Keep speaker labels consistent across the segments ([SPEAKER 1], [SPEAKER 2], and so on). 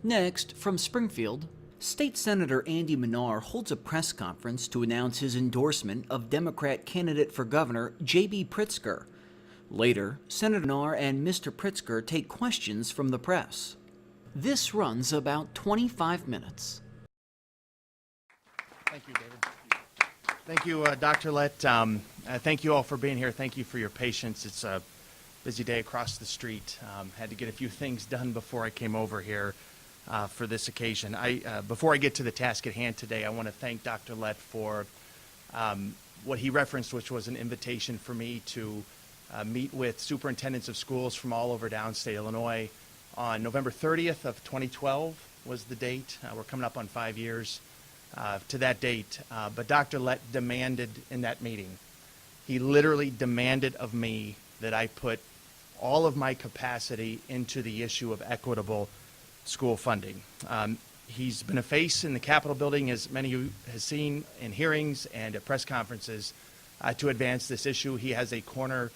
[SPEAKER 1] Next, from Springfield, State Senator Andy Manar holds a press conference to announce his endorsement of Democrat candidate for governor J.B. Pritzker. Later, Senator Manar and Mr. Pritzker take questions from the press. This runs about 25 minutes.
[SPEAKER 2] Thank you, David. Thank you, Dr. Lett. Thank you all for being here. Thank you for your patience. It's a busy day across the street. Had to get a few things done before I came over here for this occasion. Before I get to the task at hand today, I want to thank Dr. Lett for what he referenced, which was an invitation for me to meet with superintendents of schools from all over downstate Illinois on November 30th of 2012 was the date. We're coming up on 5 years to that date. But Dr. Lett demanded in that meeting, he literally demanded of me that I put all of my capacity into the issue of equitable school funding. He's been a face in the Capitol building, as many of you have seen in hearings and at press conferences, to advance this issue. He has a corner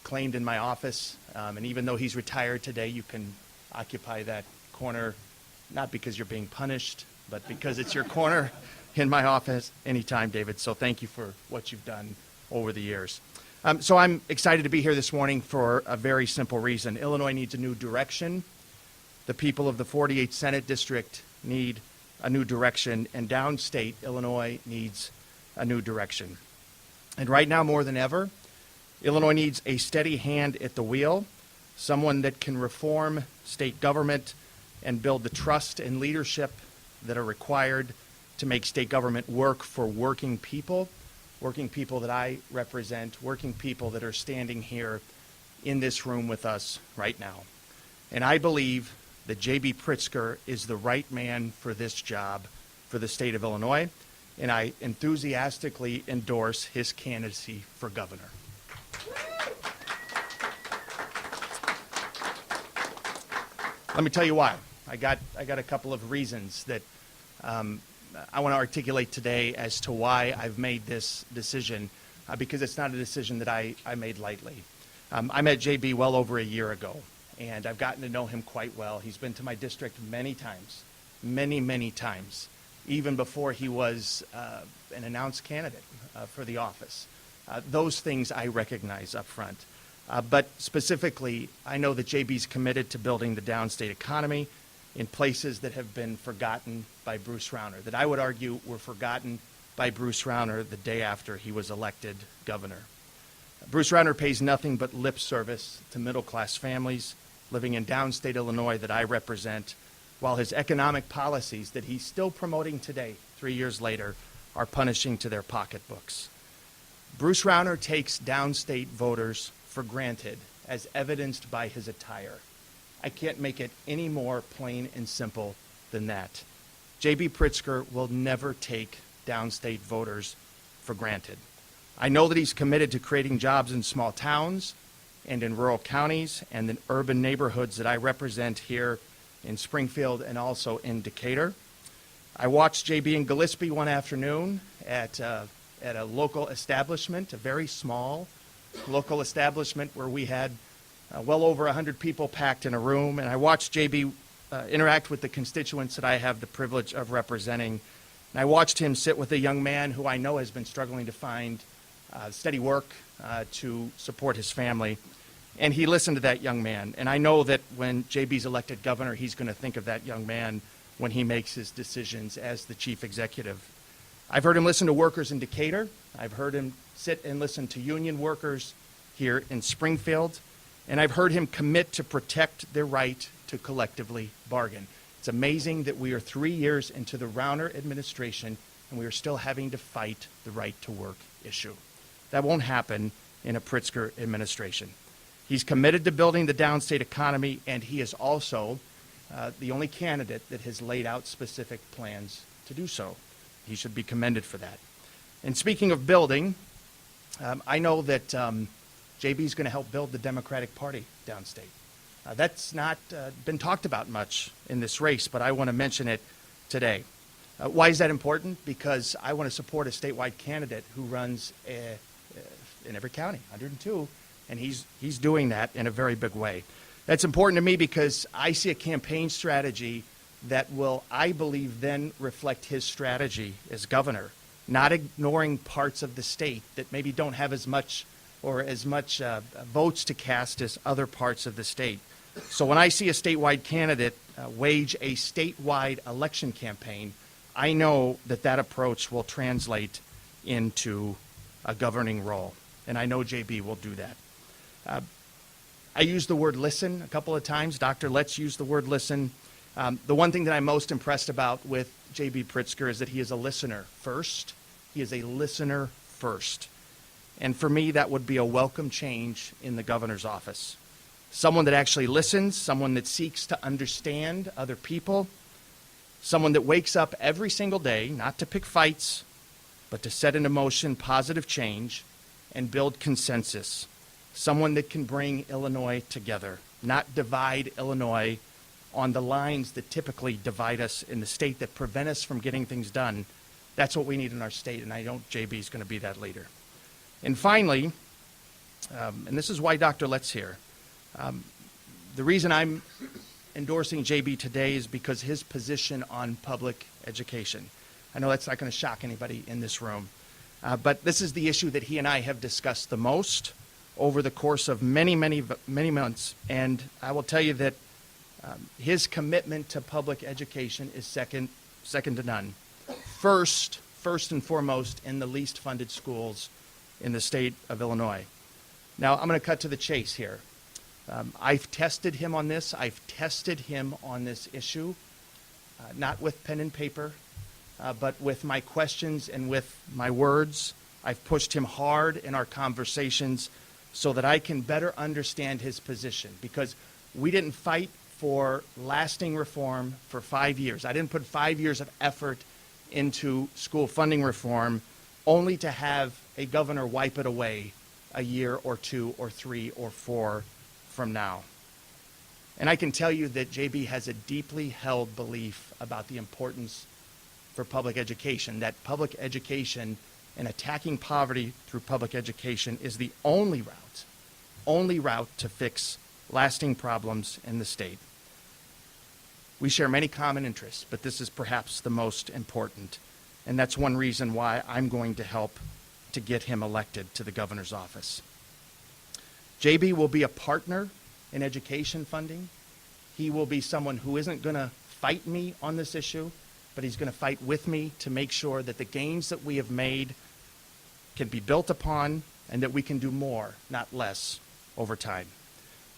[SPEAKER 2] claimed in my office, and even though he's retired today, you can occupy that corner, not because you're being punished, but because it's your corner in my office anytime, David. So thank you for what you've done over the years. So I'm excited to be here this morning for a very simple reason. Illinois needs a new direction. The people of the 48th Senate District need a new direction, and downstate Illinois needs a new direction. And right now, more than ever, Illinois needs a steady hand at the wheel, someone that can reform state government and build the trust and leadership that are required to make state government work for working people that I represent, working people that are standing here in this room with us right now. And I believe that J.B. Pritzker is the right man for this job for the state of Illinois, and I enthusiastically endorse his candidacy for governor. Let me tell you why. I got a couple of reasons that I want to articulate today as to why I've made this decision, because it's not a decision that I made lightly. I met JB well over a year ago, and I've gotten to know him quite well. He's been to my district many times, many times, even before he was an announced candidate for the office. Those things I recognize up front. But specifically, I know that JB's committed to building the downstate economy in places that have been forgotten by Bruce Rauner, that I would argue were forgotten by Bruce Rauner the day after he was elected governor. Bruce Rauner pays nothing but lip service to middle-class families living in downstate Illinois that I represent, while his economic policies that he's still promoting today, 3 years later, are punishing to their pocketbooks. Bruce Rauner takes downstate voters for granted, as evidenced by his attire. I can't make it any more plain and simple than that. J.B. Pritzker will never take downstate voters for granted. I know that he's committed to creating jobs in small towns and in rural counties and in urban neighborhoods that I represent here in Springfield and also in Decatur. I watched J.B. in Gillespie one afternoon at a local establishment, a very small local establishment where we had well over 100 people packed in a room, and I watched JB interact with the constituents that I have the privilege of representing. And I watched him sit with a young man who I know has been struggling to find steady work to support his family. And he listened to that young man. And I know that when JB's elected governor, he's going to think of that young man when he makes his decisions as the chief executive. I've heard him listen to workers in Decatur. I've heard him sit and listen to union workers here in Springfield. And I've heard him commit to protect their right to collectively bargain. It's amazing that we are 3 years into the Rauner administration and we are still having to fight the right to work issue. That won't happen in a Pritzker administration. He's committed to building the downstate economy, and he is also the only candidate that has laid out specific plans to do so. He should be commended for that. And speaking of building, I know that JB is going to help build the Democratic Party downstate. That's not been talked about much in this race, but I want to mention it today. Why is that important? Because I want to support a statewide candidate who runs in every county, 102, and he's doing that in a very big way. That's important to me because I see a campaign strategy that will, I believe, then reflect his strategy as governor, not ignoring parts of the state that maybe don't have as much votes to cast as other parts of the state. So when I see a statewide candidate wage a statewide election campaign, I know that that approach will translate into a governing role, and I know JB will do that. I used the word listen a couple of times. Dr. Letts used the word listen. The one thing that I'm most impressed about with JB Pritzker is that he is a listener first. He is a listener first. And for me, that would be a welcome change in the governor's office. Someone that actually listens, someone that seeks to understand other people, someone that wakes up every single day, not to pick fights, but to set into motion positive change and build consensus. Someone that can bring Illinois together, not divide Illinois on the lines that typically divide us in the state, that prevent us from getting things done. That's what we need in our state, and I know JB is going to be that leader. And finally, and this is why Dr. Letts here, the reason I'm endorsing JB today is because his position on public education. I know that's not going to shock anybody in this room, but this is the issue that he and I have discussed the most over the course of many months, and I will tell you that his commitment to public education is second to none. First and foremost in the least funded schools in the state of Illinois. Now, I'm going to cut to the chase here. I've tested him on this. I've tested him on this issue, not with pen and paper, but with my questions and with my words. I've pushed him hard in our conversations so that I can better understand his position, because we didn't fight for lasting reform for 5 years. I didn't put 5 years of effort into school funding reform only to have a governor wipe it away a year or 2 or 3 or 4 from now. And I can tell you that JB has a deeply held belief about the importance for public education, that public education and attacking poverty through public education is the only route to fix lasting problems in the state. We share many common interests, but this is perhaps the most important, and that's one reason why I'm going to help to get him elected to the governor's office. JB will be a partner in education funding. He will be someone who isn't going to fight me on this issue, but he's going to fight with me to make sure that the gains that we have made can be built upon and that we can do more, not less, over time.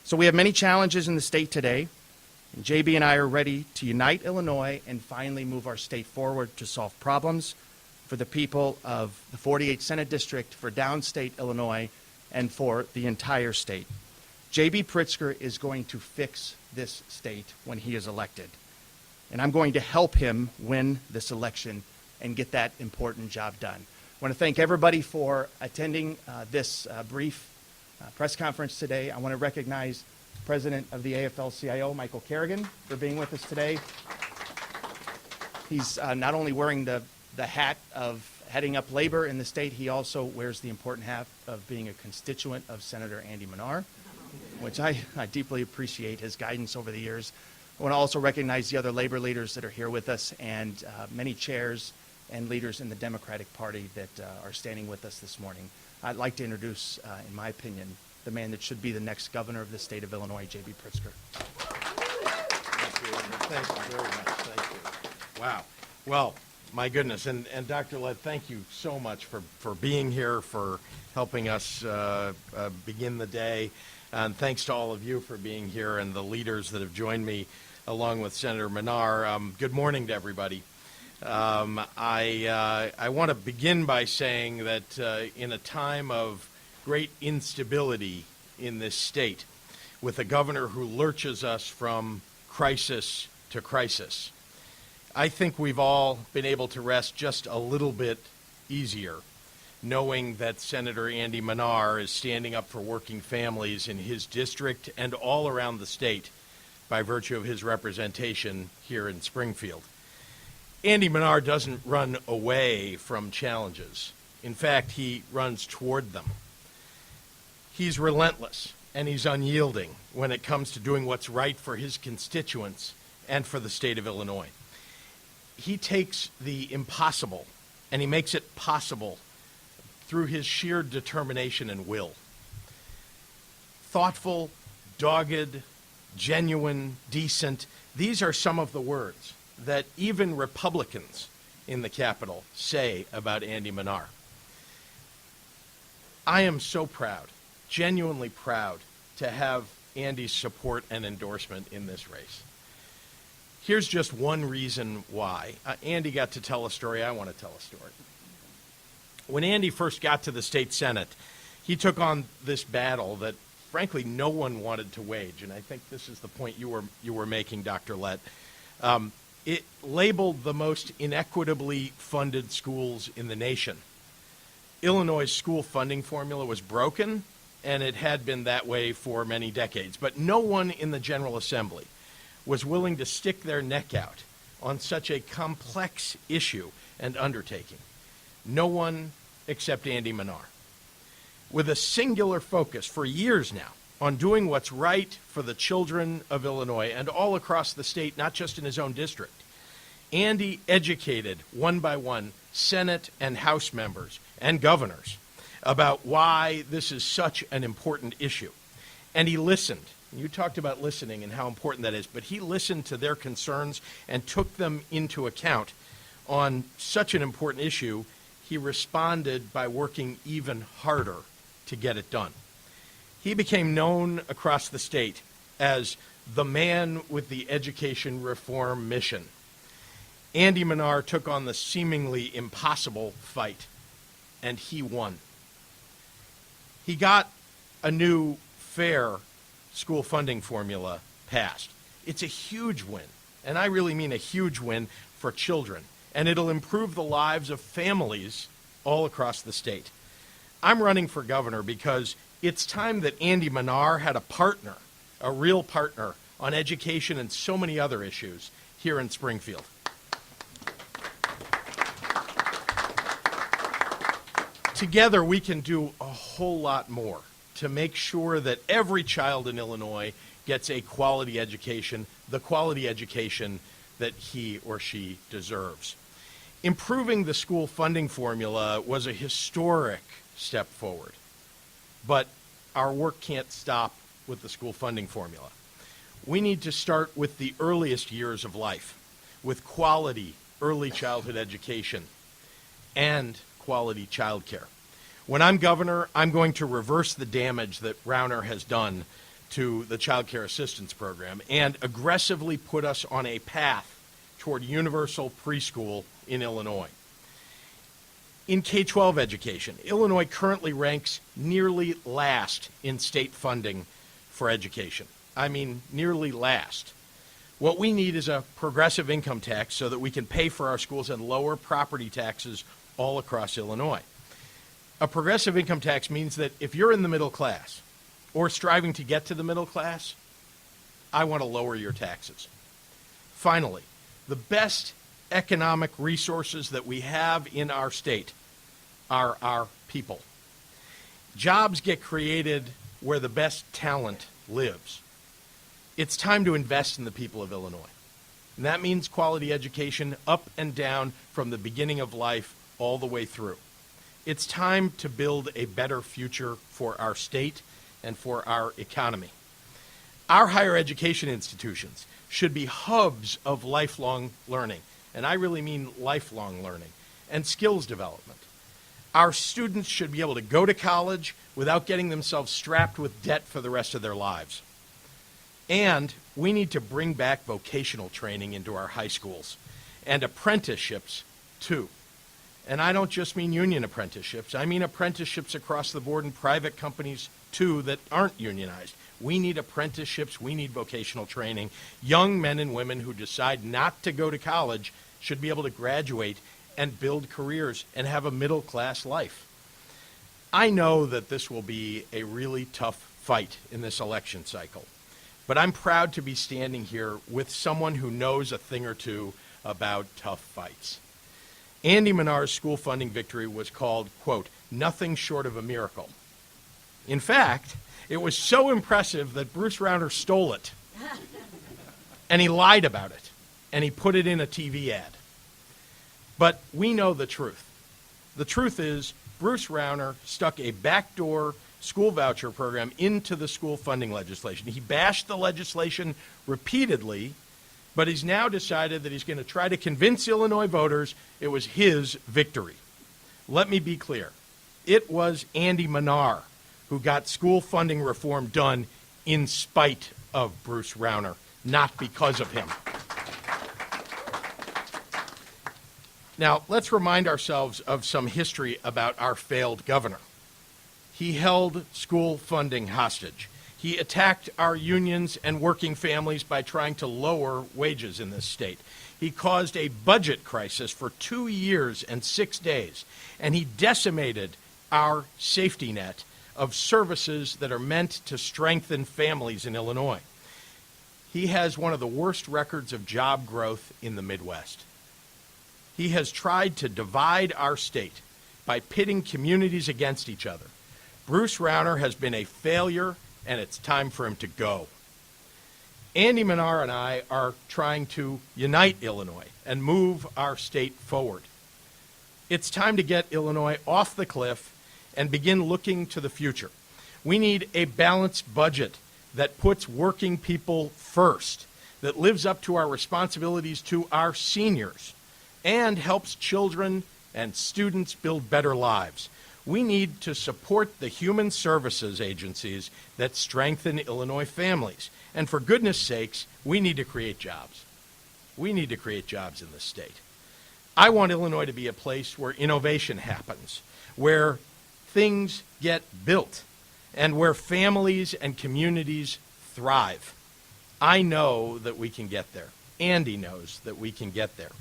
[SPEAKER 2] So we have many challenges in the state today, and JB and I are ready to unite Illinois and finally move our state forward to solve problems for the people of the 48th Senate District, for downstate Illinois, and for the entire state. JB Pritzker is going to fix this state when he is elected, and I'm going to help him win this election and get that important job done. I want to thank everybody for attending this brief press conference today. I want to recognize President of the AFL-CIO, Michael Kerrigan, for being with us today. He's not only wearing the hat of heading up labor in the state, he also wears the important hat of being a constituent of Senator Andy Manar, which I deeply appreciate his guidance over the years. I want to also recognize the other labor leaders that are here with us, and many chairs and leaders in the Democratic Party that are standing with us this morning. I'd like to introduce, in my opinion, the man that should be the next governor of the state of Illinois, JB Pritzker.
[SPEAKER 3] Thank you very much. Thank you. Wow. Well, my goodness. And Dr. Lett, thank you so much for being here, for helping us begin the day. And thanks to all of you for being here and the leaders that have joined me along with Senator Manar. Good morning to everybody. I want to begin by saying that in a time of great instability in this state, with a governor who lurches us from crisis to crisis, I think we've all been able to rest just a little bit easier, knowing that Senator Andy Manar is standing up for working families in his district and all around the state by virtue of his representation here in Springfield. Andy Manar doesn't run away from challenges. In fact, he runs toward them. He's relentless and he's unyielding when it comes to doing what's right for his constituents and for the state of Illinois. He takes the impossible and he makes it possible through his sheer determination and will. Thoughtful, dogged, genuine, decent, these are some of the words that even Republicans in the Capitol say about Andy Manar. I am so proud, genuinely proud, to have Andy's support and endorsement in this race. Here's just one reason why. Andy got to tell a story. I want to tell a story. When Andy first got to the state Senate, he took on this battle that, frankly, no one wanted to wage. And I think this is the point you were making, Dr. Lett. It labeled the most inequitably funded schools in the nation. Illinois' school funding formula was broken, and it had been that way for many decades. But no one in the General Assembly was willing to stick their neck out on such a complex issue and undertaking. No one except Andy Manar. With a singular focus for years now on doing what's right for the children of Illinois and all across the state, not just in his own district, Andy educated one by one Senate and House members and governors about why this is such an important issue. And he listened. You talked about listening and how important that is, but he listened to their concerns and took them into account on such an important issue. He responded by working even harder to get it done. He became known across the state as the man with the education reform mission. Andy Manar took on the seemingly impossible fight, and he won. He got a new fair school funding formula passed. It's a huge win, and I really mean a huge win for children, and it'll improve the lives of families all across the state. I'm running for governor because it's time that Andy Manar had a partner, a real partner, on education and so many other issues here in Springfield. Together, we can do a whole lot more to make sure that every child in Illinois gets a quality education, the quality education that he or she deserves. Improving the school funding formula was a historic step forward, but our work can't stop with the school funding formula. We need to start with the earliest years of life, with quality early childhood education and quality childcare. When I'm governor, I'm going to reverse the damage that Rauner has done to the Child Care Assistance Program and aggressively put us on a path toward universal preschool in Illinois. In K-12 education, Illinois currently ranks nearly last in state funding for education. I mean, nearly last. What we need is a progressive income tax so that we can pay for our schools and lower property taxes all across Illinois. A progressive income tax means that if you're in the middle class or striving to get to the middle class, I want to lower your taxes. Finally, the best economic resources that we have in our state are our people. Jobs get created where the best talent lives. It's time to invest in the people of Illinois. And that means quality education up and down from the beginning of life all the way through. It's time to build a better future for our state and for our economy. Our higher education institutions should be hubs of lifelong learning, and I really mean lifelong learning, and skills development. Our students should be able to go to college without getting themselves strapped with debt for the rest of their lives. And we need to bring back vocational training into our high schools and apprenticeships too. And I don't just mean union apprenticeships. I mean apprenticeships across the board in private companies, too, that aren't unionized. We need apprenticeships. We need vocational training. Young men and women who decide not to go to college should be able to graduate and build careers and have a middle-class life. I know that this will be a really tough fight in this election cycle, but I'm proud to be standing here with someone who knows a thing or two about tough fights. Andy Manar's school funding victory was called, quote, nothing short of a miracle. In fact, it was so impressive that Bruce Rauner stole it. and he lied about it, and he put it in a TV ad. But we know the truth. The truth is Bruce Rauner stuck a backdoor school voucher program into the school funding legislation. He bashed the legislation repeatedly, but he's now decided that he's going to try to convince Illinois voters it was his victory. Let me be clear. It was Andy Manar who got school funding reform done in spite of Bruce Rauner, not because of him. Now, let's remind ourselves of some history about our failed governor. He held school funding hostage. He attacked our unions and working families by trying to lower wages in this state. He caused a budget crisis for 2 years and 6 days, and he decimated our safety net of services that are meant to strengthen families in Illinois. He has one of the worst records of job growth in the Midwest. He has tried to divide our state by pitting communities against each other. Bruce Rauner has been a failure, and it's time for him to go. Andy Manar and I are trying to unite Illinois and move our state forward. It's time to get Illinois off the cliff and begin looking to the future. We need a balanced budget that puts working people first, that lives up to our responsibilities to our seniors, and helps children and students build better lives. We need to support the human services agencies that strengthen Illinois families. And for goodness sakes, we need to create jobs. We need to create jobs in this state. I want Illinois to be a place where innovation happens, where things get built, and where families and communities thrive. I know that we can get there. Andy knows that we can get there.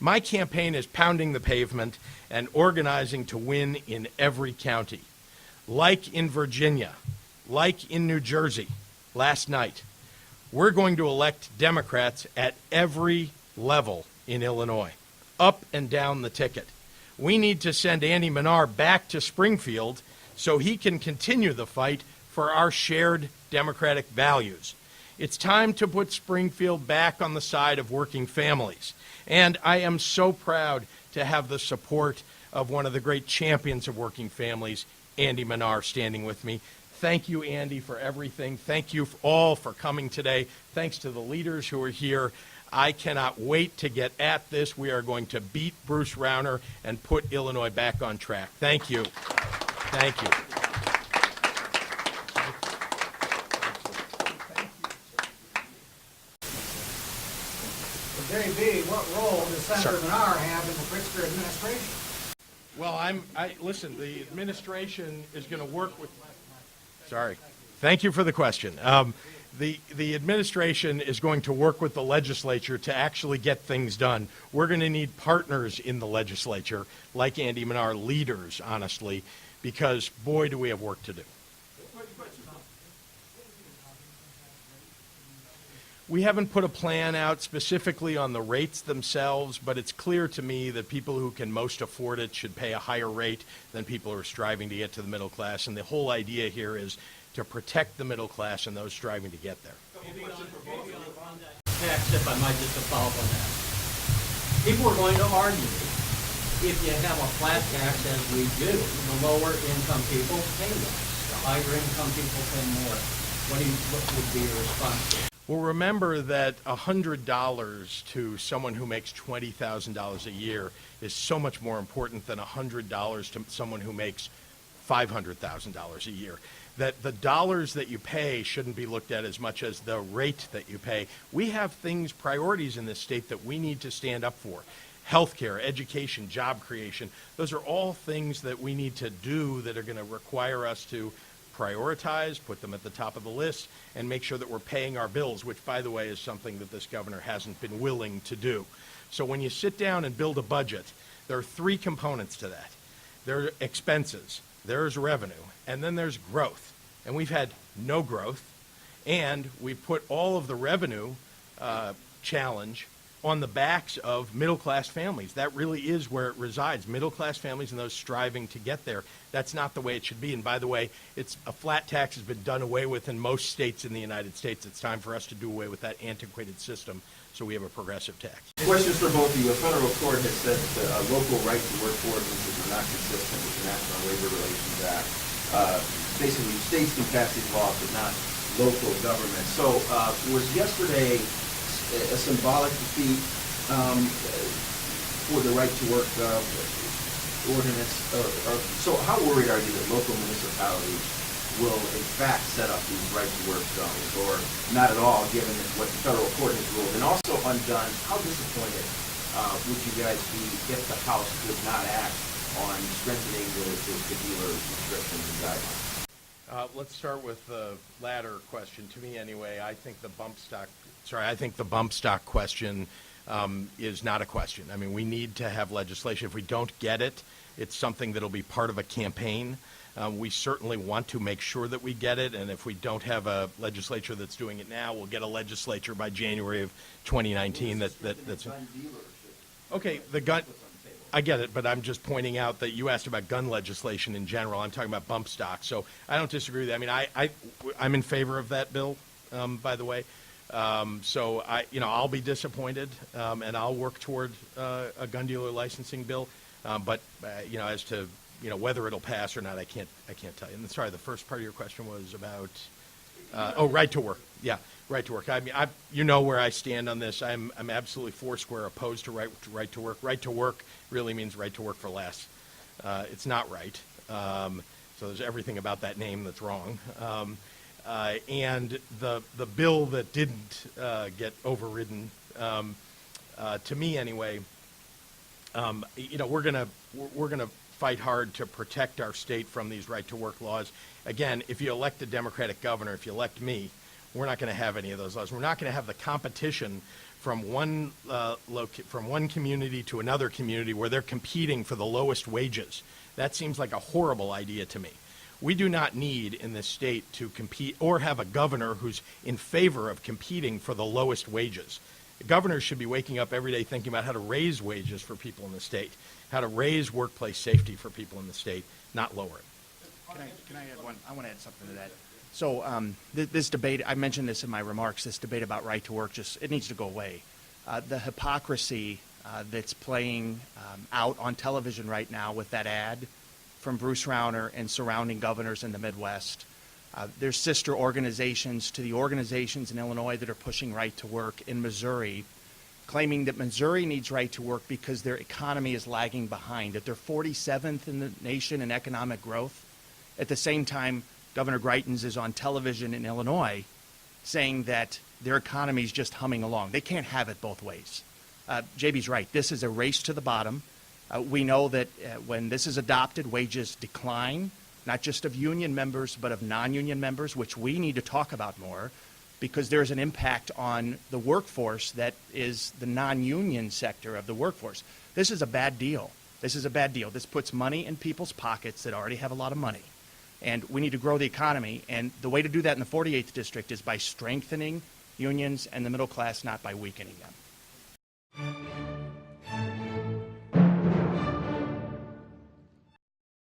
[SPEAKER 3] My campaign is pounding the pavement and organizing to win in every county. Like in Virginia, like in New Jersey last night, we're going to elect Democrats at every level in Illinois, up and down the ticket. We need to send Andy Manar back to Springfield so he can continue the fight for our shared democratic values. It's time to put Springfield back on the side of working families. And I am so proud to have the support of one of the great champions of working families, Andy Manar, standing with me. Thank you, Andy, for everything. Thank you all for coming today. Thanks to the leaders who are here. I cannot wait to get at this. We are going to beat Bruce Rauner and put Illinois back on track. Thank you. Thank you.
[SPEAKER 4] JB, what role does Senator Manar have in the Pritzker administration?
[SPEAKER 3] Well, listen, the administration is going to work with, sorry. Thank you for the question. The administration is going to work with the legislature to actually get things done. We're going to need partners in the legislature, like Andy Manar, leaders, honestly, because, boy, do we have work to do. We haven't put a plan out specifically on the rates themselves, but it's clear to me that people who can most afford it should pay a higher rate than people who are striving to get to the middle class. And the whole idea here is to protect the middle class and those striving to get there.
[SPEAKER 5] Tax, if I might just follow up on that. People are going to argue if you have a flat tax as we do, the lower income people pay less. The higher income people pay more. What would be your response?
[SPEAKER 3] Well, remember that $100 to someone who makes $20,000 a year is so much more important than $100 to someone who makes $500,000 a year. That the dollars that you pay shouldn't be looked at as much as the rate that you pay. We have priorities in this state that we need to stand up for. Healthcare, education, job creation, those are all things that we need to do that are going to require us to prioritize, put them at the top of the list, and make sure that we're paying our bills, which, by the way, is something that this governor hasn't been willing to do. So when you sit down and build a budget, there are three components to that. There are expenses, there's revenue, and then there's growth. And we've had no growth, and we put all of the revenue challenge on the backs of middle-class families. That really is where it resides, middle-class families and those striving to get there. That's not the way it should be. And by the way, a flat tax has been done away with in most states in the United States. It's time for us to do away with that antiquated system so we have a progressive tax.
[SPEAKER 6] Questions for both of you. A federal court has said that local right to work ordinances are not consistent with the National Labor Relations Act. Basically, states can pass these laws, but not local government. So was yesterday a symbolic defeat for the right to work ordinance? So how worried are you that local municipalities will in fact set up these right to work zones, or not at all, given what the federal court has ruled? And also undone, how disappointed would you guys be if the House could not act on strengthening the dealer restrictions and guidelines?
[SPEAKER 3] Let's start with the latter question. To me, anyway, I think the bump stock question is not a question. I mean, we need to have legislation. If we don't get it, it's something that'll be part of a campaign. We certainly want to make sure that we get it, and if we don't have a legislature that's doing it now, we'll get a legislature by January of 2019 that's okay. The gun. I get it, but I'm just pointing out that you asked about gun legislation in general. I'm talking about bump stock, so I don't disagree with that. I mean, I'm in favor of that bill, by the way. So I'll be disappointed, and I'll work toward a gun dealer licensing bill. But as to whether it'll pass or not, I can't tell you. And sorry, the first part of your question was about right to work. Yeah, right to work. I mean, you know where I stand on this. I'm absolutely foursquare opposed to right to work. Right to work really means right to work for less. It's not right. So there's everything about that name that's wrong. And the bill that didn't get overridden, to me anyway, we're gonna fight hard to protect our state from these right to work laws. Again, if you elect a Democratic governor, if you elect me, we're not going to have any of those laws. We're not going to have the competition from one community to another community where they're competing for the lowest wages. That seems like a horrible idea to me. We do not need in this state to compete or have a governor who's in favor of competing for the lowest wages. The governors should be waking up every day thinking about how to raise wages for people in the state, how to raise workplace safety for people in the state, not lower it.
[SPEAKER 2] Can I add one? I want to add something to that. So this debate, I mentioned this in my remarks, this debate about right to work, it needs to go away. The hypocrisy that's playing out on television right now with that ad from Bruce Rauner and surrounding governors in the Midwest. There's sister organizations to the organizations in Illinois that are pushing right to work in Missouri, claiming that Missouri needs right to work because their economy is lagging behind, that they're 47th in the nation in economic growth. At the same time, Governor Greitens is on television in Illinois saying that their economy is just humming along. They can't have it both ways. JB's right. This is a race to the bottom. We know that when this is adopted, wages decline, not just of union members, but of non-union members, which we need to talk about more, because there's an impact on the workforce that is the non-union sector of the workforce. This is a bad deal. This is a bad deal. This puts money in people's pockets that already have a lot of money. And we need to grow the economy. And the way to do that in the 48th district is by strengthening unions and the middle class, not by weakening them.